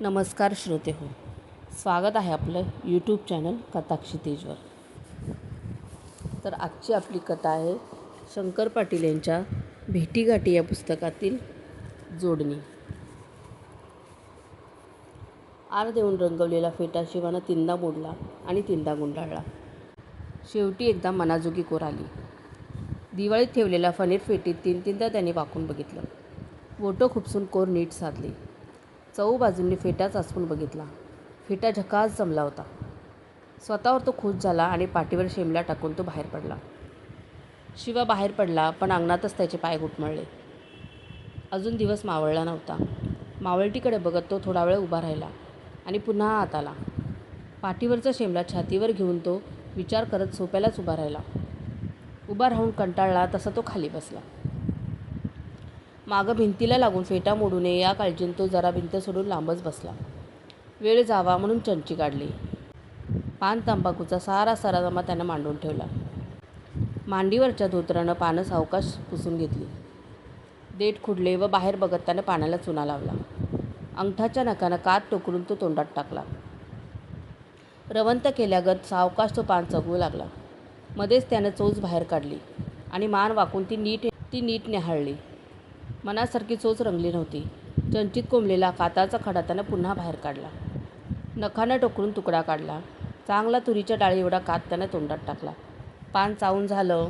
नमस्कार श्रोते हो, स्वागत आहे आपलं यूट्यूब चॅनल कथा क्षितिजवर. तर आजची आपली कथा आहे शंकर पाटील यांच्या भेटीगाठी या पुस्तकातील जोडणी. आर देऊन रंगवलेला फेटा शिवानं तीनदा मोडला आणि तीनदा गुंडाळला. शेवटी एकदा मनाजोगी कोर आली. दिवाळीत ठेवलेला फणीर फेटीत तीनदा त्याने वाकून बघितलं. बोटं खुपसून कोर नीट साधली. चहूबाजूंनी फेटा चाचपून बघितला. फेटा झकास जमला होता. स्वतःवर तो खुश झाला आणि पाठीवर शेमल्या टाकून तो बाहेर पडला. शिवा बाहेर पडला, पण अंगणातच त्याचे पाय घुटमळले. अजून दिवस मावळला नव्हता. मावळटीकडे बघत तो थोडा वेळ उभा राहिला आणि पुन्हा आत आला. पाठीवरचा शेमला छातीवर घेऊन तो विचार करत सोप्यालाच उभा राहिला. उभा राहून कंटाळला तसा तो खाली बसला. मागं भिंतीला लागून फेटा मोडू नये या काळजीने तो जरा भिंत सोडून लांबच बसला. वेळ जावा म्हणून चमची काढली. पान तंबाखूचा सारा सराजमा त्यानं मांडून ठेवला. मांडीवरच्या धोतरानं पानं सावकाश पुसून घेतली. देठ खुडले व बाहेर बघत त्यानं पाण्याला चुना लावला. अंगठाच्या नखानं कात टोकरून तो तोंडात टाकला. रवंत केल्यागत सावकाश तो पान चगवू लागला. मध्येच त्यानं चोच बाहेर काढली आणि मान वाकून ती नीट न्याहाळली. मनासारखी चोच रंगली नव्हती. चंचीत कोंबलेला काताचा खडा त्यानं पुन्हा बाहेर काढला. नखानं टोकरून तुकडा काढला. चांगला तुरीच्या डाळी एवढा कात त्यानं तोंडात टाकला. पान चावून झालं.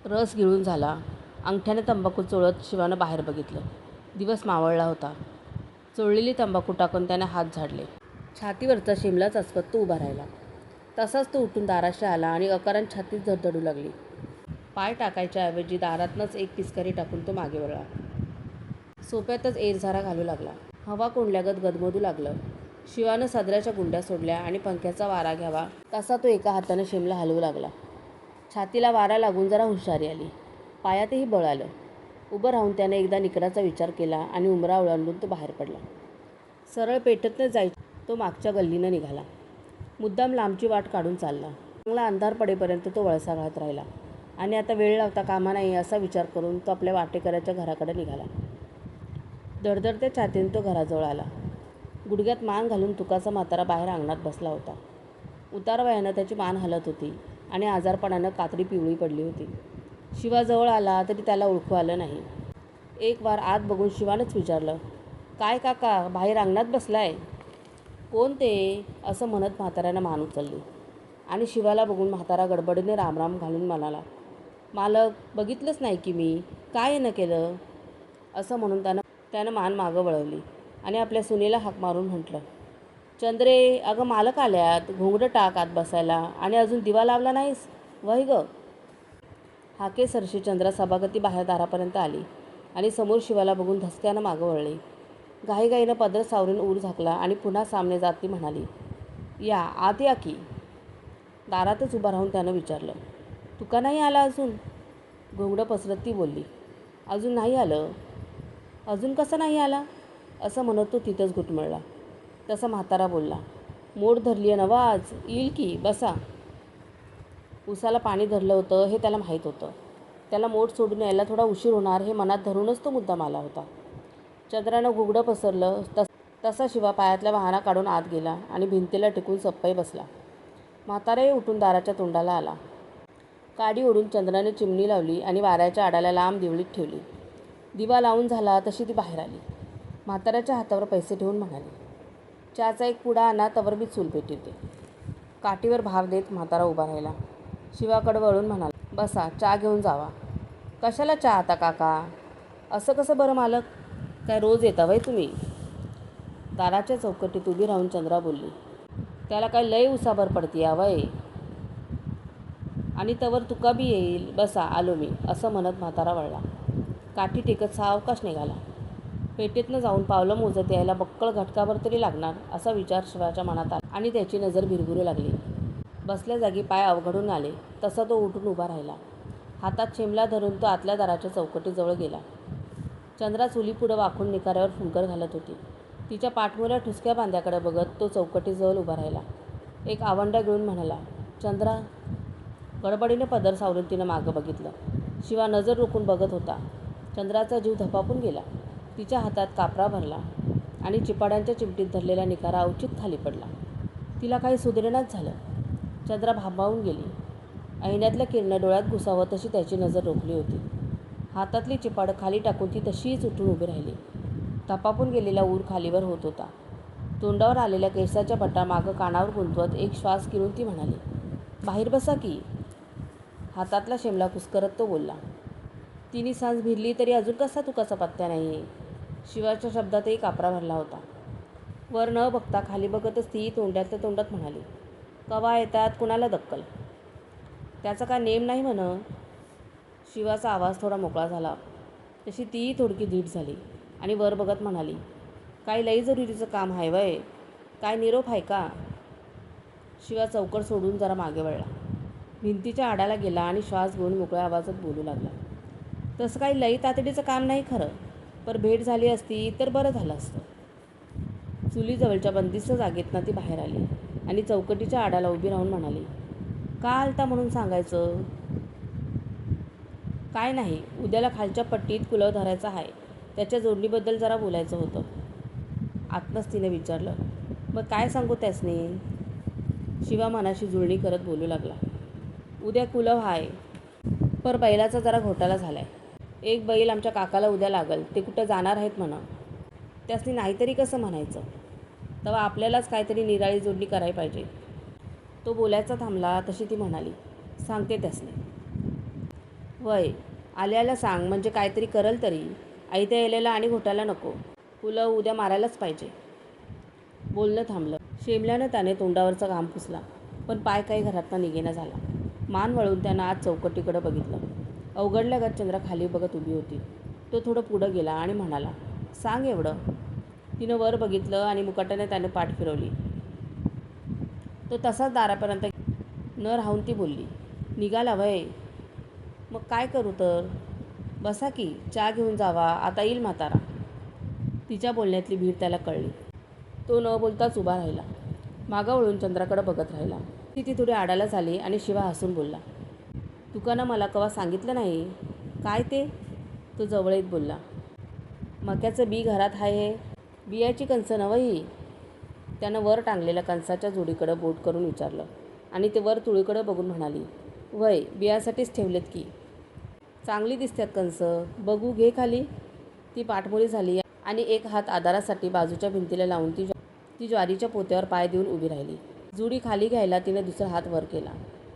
रस गिळून झाला. अंगठ्यानं तंबाखू चोळत शिवानं बाहेर बघितलं. दिवस मावळला होता. चोळलेली तंबाखू टाकून त्यानं हात झाडले. छातीवरचा शेमला चाचपत तो उभा राहिला. तसाच तो उठून दाराशी आला आणि अकारण छातीत धडधडू लागली. पाय टाकायच्या ऐवजी दारातनंच एक पिचकारी टाकून तो मागे वळला. सोप्यातच एरझारा घालू लागला. हवा कोंडल्यागत गदगदू लागलं. शिवानं सदऱ्याच्या गुंड्या सोडल्या आणि पंख्याचा वारा घ्यावा तसा तो एका हातानं शेमला हलवू लागला. छातीला वारा लागून जरा हुशारी आली. पायातही बळ आलं. उभं राहून त्यानं एकदा निकराचा विचार केला आणि उंबरा ओलांडून तो बाहेर पडला. सरळ पेठेतनं जायचं तो मागच्या गल्लीनं निघाला. मुद्दाम लांबची वाट काढून चालला. चांगला अंधार पडेपर्यंत तो वळसा घालत राहिला आणि आता वेळ लावता कामा नाही असा विचार करून तो आपल्या वाटेकऱ्याच्या घराकडे निघाला. धडधडत्या छातीने तो घराजवळ आला. गुडघ्यात मान घालून तुकाचा म्हातारा बाहेर अंगणात बसला होता. उतारवयानं त्याची मान हलत होती आणि आजारपणानं कातडी पिवळी पडली होती. शिवा जवळ आला तरी त्याला ओळखू आलं नाही. एक वार आत बघून शिवानंच विचारलं, "काय काका, बाहेर अंगणात बसलाय?" "कोण ते?" असं म्हणत म्हाताऱ्यानं मान उचलली आणि शिवाला बघून म्हातारा गडबडीने रामराम घालून म्हणाला, "मालक, बघितलंच नाही की मी. काय येणं केलं?" असं म्हणून त्यानं मान मागं वळवली आणि आपल्या सुनेला हाक मारून म्हटलं, "चंद्रे, अगं मालक आल्यात. घोंगडं टाक आत बसायला आणि अजून दिवा लावला नाहीस वय गं." हाकेसरशी चंद्रा सभागती बाहेर दारापर्यंत आली आणि समोर शिवाला बघून धसक्यानं मागं वळली. घाईघाईनं पदर सावरून ऊर झाकला आणि पुन्हा सामने जात ती म्हणाली, "या, आत या की." दारातच उभा राहून त्यानं विचारलं, "तुका नाही आला अजून?" घोंगडं पसरत ती बोलली, "अजून नाही आलं." "अजून कसं नाही आला?" असं म्हणत तो तिथंच घुटमळला. तसा म्हातारा बोलला, "मोड धरली आहे नवा आज. येईल की, बसा." उसाला पाणी धरलं होतं हे त्याला माहीत होतं. त्याला मोड सोडून यायला थोडा उशीर होणार हे मनात धरूनच तो मुद्दाम आला होता. चंद्रानं घुगडं पसरलं तसा शिवा पायातल्या वाहना काढून आत गेला आणि भिंतीला टिकून सप्पाई बसला. म्हाताराही उठून दाराच्या तोंडाला आला. काडी ओढून चंद्राने चिमणी लावली आणि वाऱ्याच्या आडाला लांब दिवळीत ठेवली. दिवा लावून झाला तशी ती बाहेर आली. म्हाताऱ्याच्या हातावर पैसे ठेवून म्हणाली, "चहाचा एक पुडा आणा, तवर मी चूल पेटवते." काठीवर भार देत म्हातारा उभा राहिला. शिवाकडं वळून म्हणाला, "बसा, चहा घेऊन जावा." "कशाला चहा आता काका?" "असं कसं बरं मालक, काय रोज येता वय तुम्ही?" दाराच्या चौकटीत उभी राहून चंद्रा बोलली, "त्याला काय लय उसाभर पडतीया वय, आणि तवर तुका बी येईल. बसा, आलो मी." असं म्हणत म्हातारा वळला. काठी टेकत सावकाश निघाला. पेठेतनं जाऊन पावलं मोजत यायला बक्कळ घटकाभर तरी लागणार असा विचार शिवाच्या मनात आला आणि त्याची नजर भिरभिरू लागली. बसल्या जागी पाय अवघडून आले तसा तो उठून उभा राहिला. हातात शेमला धरून तो आतल्या दाराच्या चौकटीजवळ गेला. चंद्रा चुलीपुढं वाकून निखाऱ्यावर फुंकर घालत होती. तिच्या पाठमोऱ्या ठुसक्या बांध्याकडे बघत तो चौकटीजवळ उभा राहिला. एक आवंडा घेऊन म्हणाला, "चंद्रा." गडबडीने पदर सावरून तिनं मागं बघितलं. शिवा नजर रोखून बघत होता. चंद्राचा जीव धपापून गेला. तिच्या हातात कापरा भरला. आणि चिपाड्यांच्या चिमटीत धरलेला निकारा अवचित खाली पडला. तिला काही सुधरेनाच झालं. चंद्रा भांबावून गेली. ऐण्यातल्या किरणं डोळ्यात घुसावं तशी त्याची नजर रोखली होती. हातातली चिपाड खाली टाकून ती तशीच उठून उभी राहिली. तपापून गेलेला ऊर खालीवर होत होता. तोंडावर आलेल्या केसाच्या बटा मागं कानावर गुंतवत एक श्वास किरून ती म्हणाली, बाहेर बसा की. हातातला शेमला कुस्करत तो बोलला. तिन्ही सांज भिरली तरी अजून कसा तुकाचा पत्त्या नाही. शिवाच्या शब्दातही कापरा भरला होता. वर न बघता खाली बघतच ती तोंडातल्या तोंडात म्हणाली, कवा येतात कुणाला दक्कल. त्याचा काय नेम नाही म्हण. शिवाचा आवाज थोडा मोकळा झाला तशी तीही थोडकी धीट झाली आणि वर बघत म्हणाली, काय लई जरुरीचं काम आहे वय, काय निरोप आहे का. शिवा चौकट सोडून जरा मागे वळला. भिंतीच्या आडाला गेला आणि श्वास घेऊन मोकळ्या आवाजात बोलू लागला. तसं काही लई तातडीचं काम नाही खरं, पर भेट झाली असती तर बरं झालं असतं. चुलीजवळच्या बंदिस्त जागेतनं ती बाहेर आली आणि चौकटीच्या आडाला उभी राहून म्हणाली, का आलता म्हणून सांगायचं. काय नाही, उद्याला खालच्या पट्टीत कुलव धरायचा आहे, त्याच्या जोडणीबद्दल जरा बोलायचं होतं. आत्ताच तिने विचारलं. मग काय सांगू त्यासनी. शिवा मनाशी जुळणी करत बोलू लागला. उद्या कुलव आहे, पर बैलाचा जरा घोटाळा झालाय. एक बैल आमच्या काकाला उद्या लागल, ते कुठं जाणार आहेत म्हणा. त्यासनी नाहीतरी कसं म्हणायचं. तेव्हा आपल्यालाच काहीतरी निराळी जोडणी करायला पाहिजे. तो बोलायचा थांबला तशी ती म्हणाली, सांगते त्यासनी. वय आल्याला सांग म्हणजे काहीतरी करल तरी. आयत्या यायला आणि घोटायला नको. कुलव उद्या मारायलाच पाहिजे. बोलणं थांबलं. शेमल्यानं त्याने तोंडावरचा घाम पुसला, पण पाय काही घरातनं निघेना झाला. मान वळून त्यानं आज चौकटीकडं बघितलं. अवघडल्यागत चंद्रा खाली बघत उभी होती. तो थोडं पुढं गेला आणि म्हणाला, सांग एवढं. तिनं वर बघितलं आणि मुकाट्याने त्याने पाठ फिरवली. तो तसाच दारापर्यंत न राहून ती बोलली, निघाला वय. मग काय करू तर. बसा की, चहा घेऊन जावा, आता येईल म्हातारा. तिच्या बोलण्यातली भीड त्याला कळली. तो न बोलताच उभा राहिला. मागं वळून चंद्राकडं बघत राहिला. ती थोडी आडाला झाली आणि शिवा हसून बोलला, तुकानं मला कवा सांगितलं नाही. काय ते. तो जवळ येत बोलला, मक्याचं बी घरात आहे. बियाची कणसं नवं ही. त्यानं वर टांगलेल्या कणसाच्या जोडीकडं बोट करून विचारलं आणि ते वर तुळीकडं बघून म्हणाली, वय बियासाठीच ठेवलेत की. चांगली दिसतात कणसं, बघू घे खाली. ती पाठमोरी झाली आणि एक हात आधारासाठी बाजूच्या भिंतीला लावून ती ज्वारीच्या पोत्यावर पाय देऊन उभी राहिली. जुडी खाली घ्यायला तिने दुसरा हात वर केला.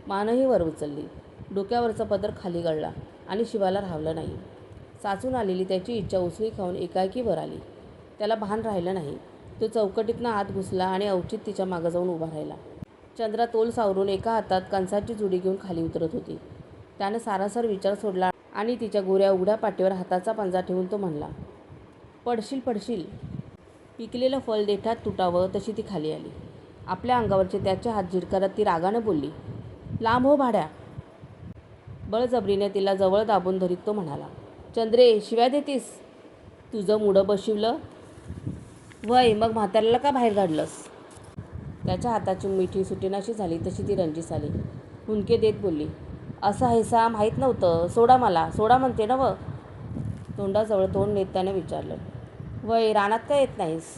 मानही वर उचलली. डोक्यावरचा पदर खाली गळला आणि शिवाला राहवलं नाही. साचून आलेली त्याची इच्छा उसळी खाऊन एकाएकी वर आली. त्याला भान राहिलं नाही. तो चौकटीतनं आत घुसला आणि अवचित तिच्या मागं जाऊन उभा राहिला. चंद्रा तोल सावरून एका हातात कणसाची जुडी घेऊन खाली उतरत होती. त्यानं सारासार विचार सोडला आणि तिच्या गोऱ्या उघड्या पाठीवर हाताचा पंजा ठेवून तो म्हणला, पडशील पडशील. पिकलेलं फळ देठात तुटावं तशी ती खाली आली. आपल्या अंगावरचे त्याचे हात झिडकारत ती रागानं बोलली, लांब हो भाड्या. बळजबरीने तिला जवळ दाबून धरीत तो म्हणाला, चंद्रे शिव्या देतीस. तुझं मुडं बशिवलं वय, मग म्हाताऱ्याला का बाहेर काढलंस. त्याच्या हाताची मिठी सुटेनाशी झाली तशी ती रंजीस आली. हुंदके देत बोलली, असं हैसा माहीत नव्हतं. सोडा मला, सोडा म्हणते ना. तोंडाजवळ तोंड नेत त्याने विचारलं, वय रानात का येत नाहीस.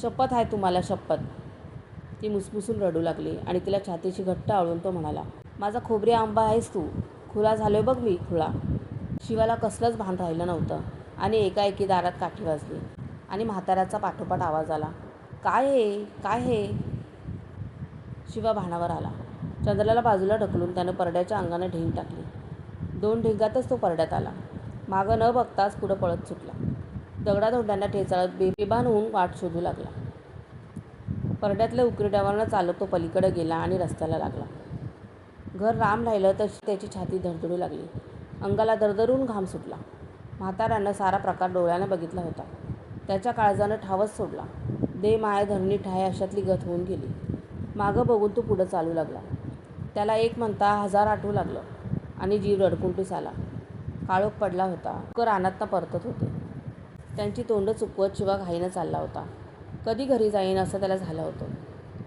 शपथ आहे तुम्हाला, शपथ. ती मुसमुसून रडू लागली आणि तिला छातीशी घट्ट आवळून तो म्हणाला, माझा खोबरी आंबा आहेस तू. खुळा झालोय बघ मी, खुळा. शिवाला कसलंच भान राहिलं नव्हतं आणि एकाएकी दारात काठी वाजली आणि म्हाताऱ्याचा पाठोपाठ आवाज आला, काय हे, काय हे. शिवा भानावर आला. चंद्राला बाजूला ढकलून त्यानं परड्याच्या अंगानं ढेंग टाकली. 2 ढेंगातच तो परड्यात आला. मागं न बघताच पुढं पळत सुटला. दगडाधोंड्यांना ठेचाळत बेभान होऊन वाट शोधू लागला. परड्यातल्या उकिरड्यावरनं चालत तो पलीकडे गेला आणि रस्त्याला लागला. घर राम राहिलं तशी त्याची छाती धडधडू लागली. अंगाला दरदरून घाम सुटला. म्हाताऱ्यानं सारा प्रकार डोळ्यानं बघितला होता. त्याच्या काळजानं ठावच सोडला. दे माय धरणी ठाय अशातली गत होऊन गेली. मागं बघून तो पुढं चालू लागला. त्याला एक म्हणता 1000 आठवू लागलं आणि जीव रडकुंटीस आला. काळोख पडला होता. लोक रानातनं परतत होते. त्यांची तोंडं चुकवत शिवा घाईनं चालला होता. कधी घरी जाईन असं त्याला झालं होतं.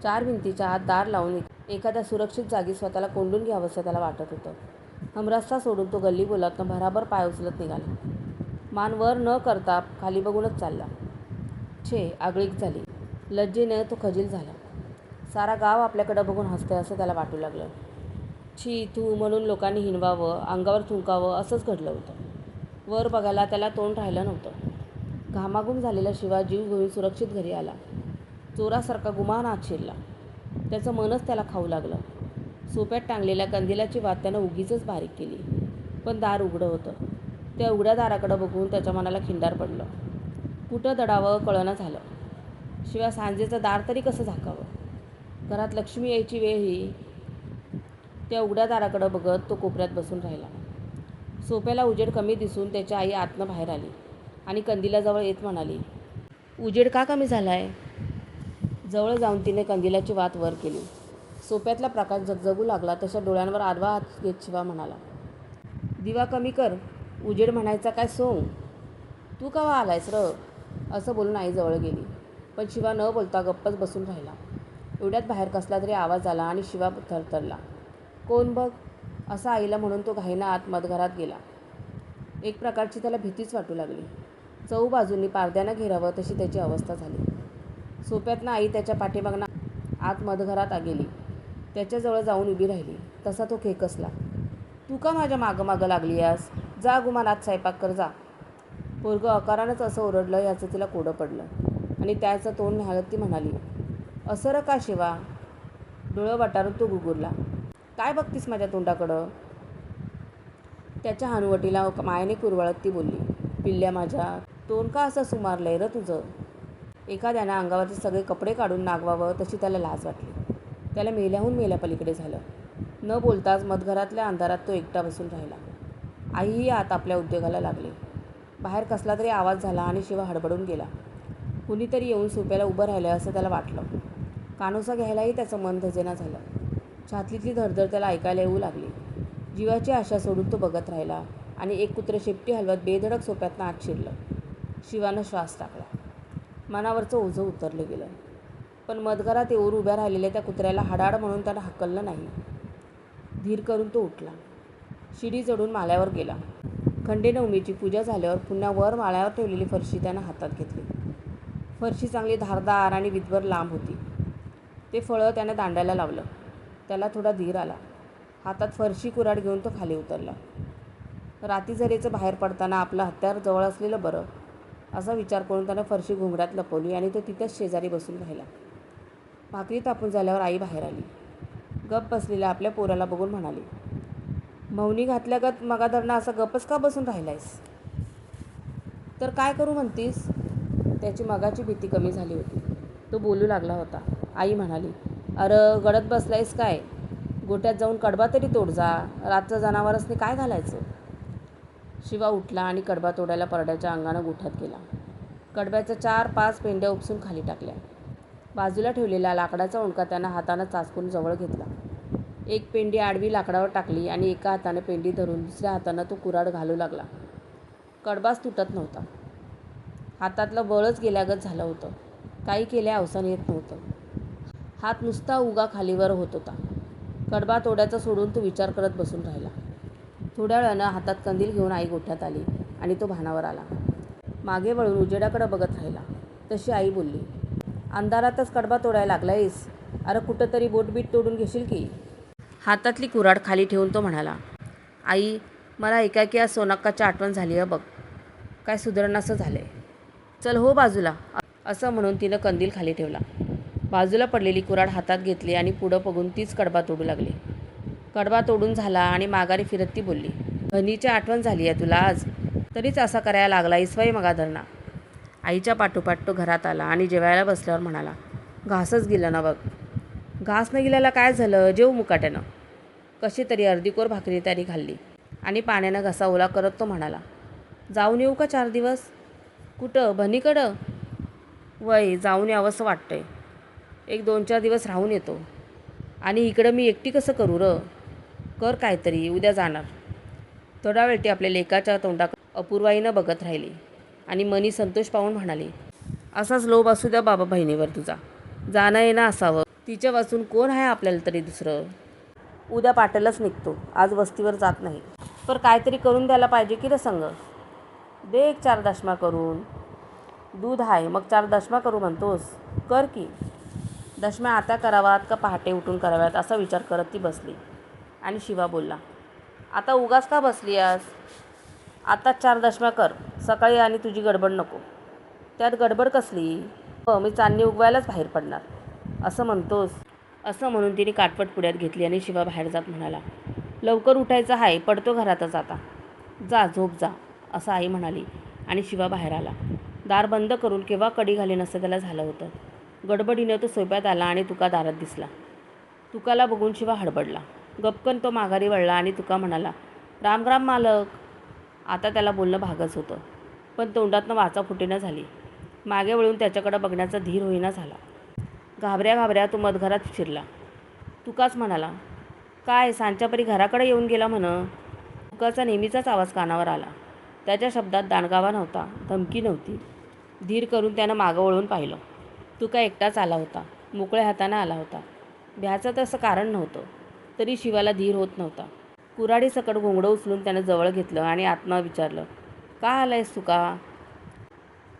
4 भिंतीच्या आत दार लावून एखाद्या सुरक्षित जागी स्वतःला कोंडून घ्यावंसं त्याला वाटत होतं. हमरस्ता सोडून तो गल्ली बोलातनं भराभर पाय उचलत निघाला. मान वर न करता खाली बघूनच चालला. छे आगळीक झाली. लज्जेनं तो खजील झाला. सारा गाव आपल्याकडं बघून हसतंय असं त्याला वाटू लागलं. छी तू म्हणून लोकांनी हिणवावं, अंगावर थुंकावं असंच घडलं होतं. वर बघायला त्याला तोंड राहिलं नव्हतं. घामाघूम झालेला शिवा जीव घेऊन सुरक्षित घरी आला. चोरासारखा गुमान आत शिरला. त्याचं मनच त्याला खाऊ लागलं. सोप्यात टांगलेल्या कंदिलाची वात त्यानं उगीचच बारीक केली. पण दार उघडं होतं. त्या उघड्या दाराकडं बघून त्याच्या मनाला खिंडार पडलं. कुठं दडावं कळना झालं. शिवाय सांजेचं दार तरी कसं झाकावं. घरात लक्ष्मी यायची वेळ ही. त्या उघड्या दाराकडं बघत तो कोपऱ्यात बसून राहिला. सोप्याला उजेड कमी दिसून त्याची आई आतनं बाहेर आली आणि कंदिलाजवळ येत म्हणाली, उजेड का कमी झालाय? जवळ जाऊन तिने कंदिलाची वात वर केली. सोप्यातला प्रकाश जगजगू लागला तशा डोळ्यांवर आडवा हात घेत शिवा म्हणाला, दिवा कमी कर. उजेड म्हणायचा काय सोंग? तू कवा आलायस र? असं बोलून आई जवळ गेली. पण शिवा न बोलता गप्पच बसून राहिला. एवढ्यात बाहेर कसला तरी आवाज आला आणि शिवा थरथरला. कोण बघ असं आईला म्हणून तो घाईनं आत मधघरात गेला. एक प्रकारची त्याला भीतीच वाटू लागली. चहूबाजूंनी पारद्यानं घेरावं तशी त्याची अवस्था झाली. सोप्यातनं आई त्याच्या पाठीमागनं आत मधघरात गेली. त्याच्याजवळ जाऊन उभी राहिली. तसा तो खेकसला. तू का माझ्या मागं मागं लागली यास? जा गुमान आत स्वयंपाक कर जा. पोरगं अकारानंच असं ओरडलं याचं तिला कोडं पडलं आणि त्याचं तोंड न्याहाळत ती म्हणाली, असं र का शिवा? डोळं वाटारून तो गुगुरला. काय बघतीस माझ्या तोंडाकडं? त्याच्या हनुवटीला मायेने कुरवाळत ती बोलली, पिल्ल्या माझ्या, तोंड का असं सुमारलंय र तुझं? एखाद्यानं अंगावरचे सगळे कपडे काढून नागवावं तशी त्याला लाज वाटली. त्याला मेल्याहून मेल्या पलीकडे झालं. न बोलताच मधघरातल्या अंधारात तो एकटा बसून राहिला. आईही आत आपल्या उद्योगाला लागली. बाहेर कसला तरी आवाज झाला आणि शिवा हडबडून गेला. कुणीतरी येऊन सोप्याला उभं राहिलं असं त्याला वाटलं. कानोसा घ्यायलाही त्याचं मन धजेना झालं. छातीतली धडधड त्याला ऐकायला येऊ लागली. जीवाची आशा सोडून तो बघत राहिला आणि एक कुत्रं शेपटी हलवत बेधडक सोप्यातनं आत शिरलं. शिवानं श्वास टाकला. मनावरचं ओझं उतरलं गेलं. पण मधघरात येऊन उभ्या राहिलेल्या त्या कुत्र्याला हाडाड म्हणून त्यानं हकललं नाही. धीर करून तो उठला. शिडी चढून माळ्यावर गेला. खंडेनवमीची पूजा झाल्यावर पुन्हा वर माळ्यावर ठेवलेली फरशी त्यानं हातात घेतली. फरशी चांगली धारदार आणि विदभर लांब होती. ते फळं त्यानं दांड्याला लावलं. त्याला थोडा धीर आला. हातात फरशी कुऱ्हाड घेऊन तो खाली उतरला. रातीझरेचं बाहेर पडताना आपलं हत्यार जवळ असलेलं बरं असा विचार करून त्यानं फरशी घुंगरात लपवली आणि तो तिथंच शेजारी बसून राहिला. भाकरी तापून झाल्यावर आई बाहेर आली. गप बसलेल्या आपल्या पोराला बघून म्हणाली, मौनी घातल्यागत मगाधरणं असं गपच का बसून राहिलायस? तर काय करू म्हणतीस? त्याची मगाची भीती कमी झाली होती. तो बोलू लागला होता. आई म्हणाली, अरे गडद बसलायस काय? गोट्यात जाऊन कडबा तरी तोड जा. रातचं जनावरांसनी काय घालायचं? शिवा उठला आणि कडबा तोडायला परड्याच्या अंगानं गोठ्यात गेला. कडब्याच्या 4-5 पेंड्या उपसून खाली टाकल्या. बाजूला ठेवलेला लाकडाचा ओंडका त्यानं हातानं चाचपून जवळ घेतला. एक पेंडी आडवी लाकडावर टाकली आणि एका हातानं पेंडी धरून दुसऱ्या हातानं तो कुऱ्हाड घालू लागला. कडबाच तुटत नव्हता. हातातलं बळच गेल्यागत झालं होतं. काही केल्या अवसान येत नव्हतं. हात नुसता उगा खालीवर होत होता. कडबा तोड्याचा सोडून तो विचार करत बसून राहिला. थोड्या वेळानं हातात कंदील घेऊन आई गोठ्यात आली आणि तो भानावर आला. मागे वळून उजेडाकडं बघत राहिला. तशी आई बोलली, अंधारातच कडबा तोडायला लागलायस? अरे कुठं तरी बोटबीट तोडून घेशील की? हातातली कुऱ्हाड खाली ठेवून तो म्हणाला, आई मला एकाएकी आज सोनाक्काची आठवण झाली बघ. काय सुधारणासं झालंय. चल हो बाजूला. असं म्हणून तिनं कंदील खाली ठेवला. बाजूला पडलेली कुऱ्हाड हातात घेतली आणि पुढं बघून तीच कडबा तोडू लागली. कडबा तोडून झाला आणि माघारी फिरत ती बोलली, बहिणीची आठवण झाली आहे तुला आज? तरीच असा करायला लागला इसवाई मगाधरणा. आईच्या पाठोपाठ तो घरात आला आणि जेवायला बसल्यावर म्हणाला, घासच गेला ना बघ. घास न गेल्याला काय झालं? जेव मुकाट्यानं. कशी तरी अर्धीकोर भाकरी त्याने खाल्ली आणि पाण्यानं घसा ओला करत तो म्हणाला, जाऊन येऊ का 4 दिवस? कुठं? बहिणीकडं? वय जाऊन यावंसं वाटतंय. एक 2-4 दिवस राहून येतो. आणि इकडं मी एकटी कसं करू र? कर काहीतरी, उद्या जाणार. थोडा वेळ ती आपल्या लेकाच्या तोंडाकडे अपूर्वाईनं बघत राहिली आणि मनी संतोष पाहून म्हणाली, असाच लोभ असू द्या बाबा बहिणीवर तुझा. जाणं येणं असावं. तिच्या वाचून कोण आहे आपल्याला तरी दुसरं? उद्या पाटलच निघतो. आज वस्तीवर जात नाही. पर काहीतरी करून द्यायला पाहिजे की रे संग. दे एक 4 दशमा करून. दूध आहे मग 4 दशम्या करू म्हणतोस? कर की. दशम्या आता कराव्यात का पहाटे उठून कराव्यात असा विचार करत ती बसली. आणि शिवा बोलला, आता उगाच का बसली आहेस? आताच 4 दशम्या कर. सकाळी आणि तुझी गडबड नको. त्यात गडबड कसली? मी चांदणी उगवायलाच बाहेर पडणार. असं म्हणतोस? असं म्हणून तिने काटपट पुढ्यात घेतली आणि शिवा बाहेर जात म्हणाला, लवकर उठायचं आहे, पडतो घरातच आता. जा झोप जा, असं आई म्हणाली आणि शिवा बाहेर आला. दार बंद करून केव्हा कडी घालीन असं त्याला झालं होतं. गडबडीनं तो सोप्यात आला आणि तुका दारात दिसला. तुकाला बघून शिवा हडबडला. गपकन तो माघारी वळला आणि तुका म्हणाला, राम राम मालक. आता त्याला बोलणं भागच होतं, पण तोंडातनं वाचा फुटेना झाली. मागे वळून त्याच्याकडं बघण्याचा धीर होईना झाला. घाबऱ्या घाबऱ्या तो मधघरात शिरला. तुकाच म्हणाला, काय सांच्यापरी घराकडे येऊन गेला म्हण. तुकाचा नेहमीचाच आवाज कानावर आला. त्याच्या शब्दात दाणगावा नव्हता, धमकी नव्हती. धीर करून त्यानं मागं वळून पाहिलं. तुका एकटाच आला होता, मोकळ्या हाताने आला होता. भ्याचं तसं कारण नव्हतं, तरी शिवाला धीर होत नव्हता. कुऱ्हाडी सकट घोंगडं उचलून त्यानं जवळ घेतलं आणि आतनं विचारलं, का आलायस तुका?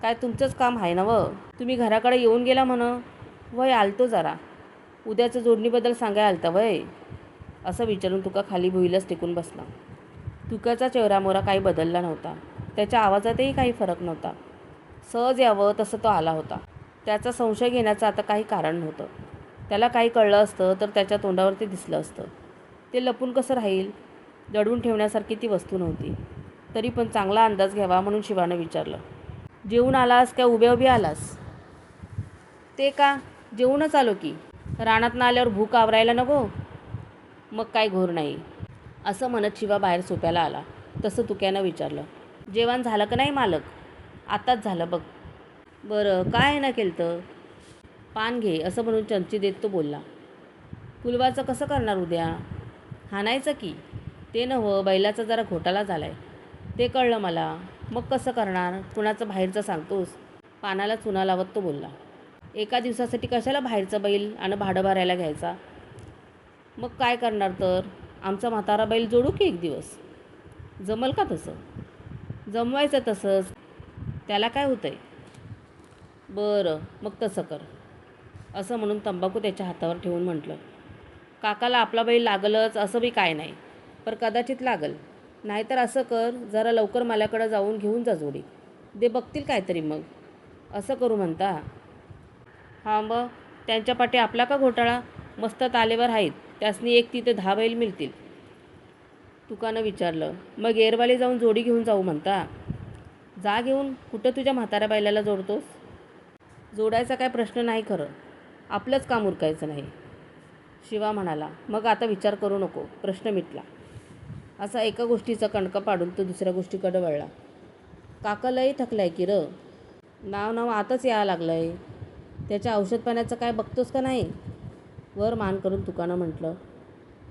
काय तुमचंच काम आहे ना व? तुम्ही घराकडे येऊन गेला म्हण. वय आलतो जरा. उद्याचं जोडणीबद्दल सांगाय आलता वय? असं विचारून तुका खाली भुईलच टेकून बसला. तुकाचा चेहरामोहरा काही बदलला नव्हता. त्याच्या आवाजातही काही फरक नव्हता. सहज यावं तसं तो आला होता. त्याचा संशय घेण्याचं आता काही कारण नव्हतं. त्याला काही कळलं असतं तर त्याच्या तोंडावर ते दिसलं असतं. ते लपून कसं राहील? दडवून ठेवण्यासारखी ती वस्तू नव्हती. तरी पण चांगला अंदाज घ्यावा म्हणून शिवानं विचारलं, जेवून आलास का उभ्या उभी आलास? ते का? जेवूनच आलो की. रानातनं आल्यावर भूक आवरायला नको? मग काय घोर नाही. असं म्हणत शिवा बाहेर सोप्याला आला. तसं तुक्यानं विचारलं, जेवण झालं का नाही मालक? आताच झालं बघ. बरं काय ना केलतं? पान घे असं म्हणून चमची देत तो बोलला. कुलवाचं कसं करणार उद्या? हाणायचं की. ते नव्हं, बैलाचा जरा घोटाळा झालाय. ते कळलं मला. मग कसं करणार? कुणाचं बाहेरचं सांगतोस? पानाला चुना लावत तो बोलला. एका दिवसासाठी कशाला बाहेरचा बैल आणि भाडं भरायला घ्यायचा? मग काय करणार तर? आमचा म्हातारा बैल जोडू की एक दिवस? जमल का तसं? जमवायचं तसंच. त्याला काय होतंय? बरं मग तसं कर. असं म्हणून तंबाखू त्याच्या हातावर ठेवून म्हटलं, काकाला आपला बैल लागलच असं बी काय नाही, पण कदाचित लागल. नाहीतर असं कर, जरा लवकर माझ्याकडं जाऊन घेऊन जा जोडी. दे बघतील काहीतरी मग. असं करू म्हणता? हां मग त्यांच्या पाठी आपला का घोटाळा? मस्त तालेवर आहेत. त्यासनी एक तिथे 10 बैल मिळतील. तुकानं विचारलं, मग एरवाली जाऊन जोडी घेऊन जाऊ म्हणता? जा घेऊन. कुठं तुझ्या म्हाताऱ्या बैलाला जोडतोस? जोडायचा काय प्रश्न नाही खरं. आपलंच काम उरकायचं नाही. शिवा म्हणाला, मग आता विचार करू नको, प्रश्न मिटला. असा एका गोष्टीचा कणका पाडून तो दुसऱ्या गोष्टीकडे वळला. काका लई थकलाय की र. नाव आताच यायला लागलंय. त्याच्या औषध पाण्याचं काय बघतोस का नाही? वर मान करून तुकानं म्हटलं,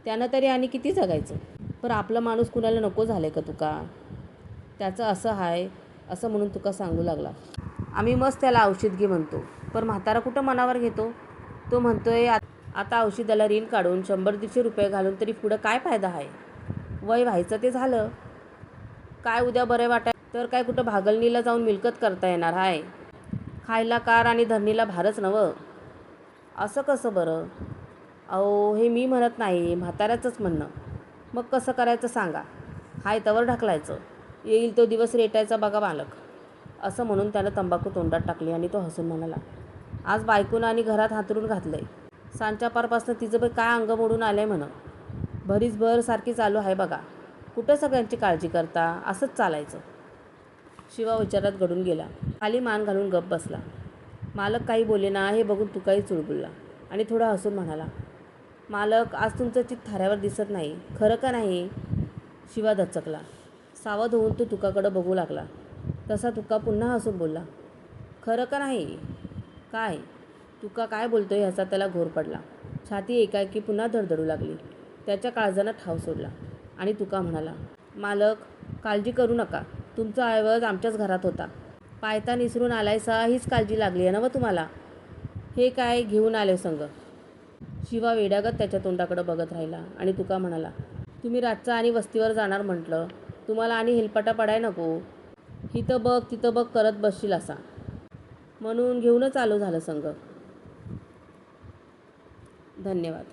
त्यानं तरी आणि किती जगायचं? पर आपला माणूस कुणाला नको झाले का तुका? त्याचं असं आहे असं म्हणून तुका सांगू लागला. आम्ही मस्त त्याला औषध घे म्हणतो, पण म्हातारा कुठं मनावर घेतो? तो म्हणतोय आता औषधाला ऋण काढून 100-150 रुपये घालून तरी पुढं काय फायदा आहे? वय व्हायचं ते झालं. काय उद्या बरे वाटाय तर काय कुठं भागलनीला जाऊन मिलकत करता येणार आहे? खायला कार आणि धरणीला भारच नवं. असं कसं बरं? अहो हे मी म्हणत नाही, म्हाताऱ्याचंच म्हणणं. मग कसं करायचं सांगा? हाय तवर ढकलायचं. येईल तो दिवस रेटायचा बघा मालक. असं म्हणून त्यानं तंबाखू तोंडात टाकली आणि तो हसून म्हणाला, आज बायकोनं आणि घरात हातरून घातलंय. सांच्यापारपासनं तिचं बाई काय अंग मोडून आलंय म्हण. भरीसभर सारखी चालू आहे बघा. कुठं सगळ्यांची काळजी करता? असंच चालायचं. शिवा विचारात गडून गेला. खाली मान घालून गप्प बसला. मालक काही बोले ना हे बघून तू काही चुळबुळला आणि थोडा हसून म्हणाला, मालक आज तुमचं चित्त थाऱ्यावर दिसत नाही, खरं का नाही? शिवा दचकला. सावध होऊन तो तुकाकडं बघू लागला. तसा तुका पुन्हा हसून बोलला, खरं का नाही? काय? तुका काय बोलतोय ह्याचा त्याला घोर पडला. छाती एकाएकी पुन्हा धडधडू लागली. त्याच्या काळजानं ठाव सोडला आणि तुका म्हणाला, मालक काळजी करू नका. तुमचा ऐवज आमच्याच घरात होता. पायता निसरून आलायसा हीच काळजी लागली आहे ना व तुम्हाला? हे काय घेऊन आले संग? शिवा वेड्यागत त्याच्या तोंडाकडं बघत राहिला आणि तुका म्हणाला, तुम्ही रातचं आणि वस्तीवर जाणार म्हटलं, तुम्हाला आणि हेलपाटा पडाय नको. हिथं बघ तिथं बघ करत बसशील असा. म्हणून घेऊनच आलो झालं संग. धन्यवाद.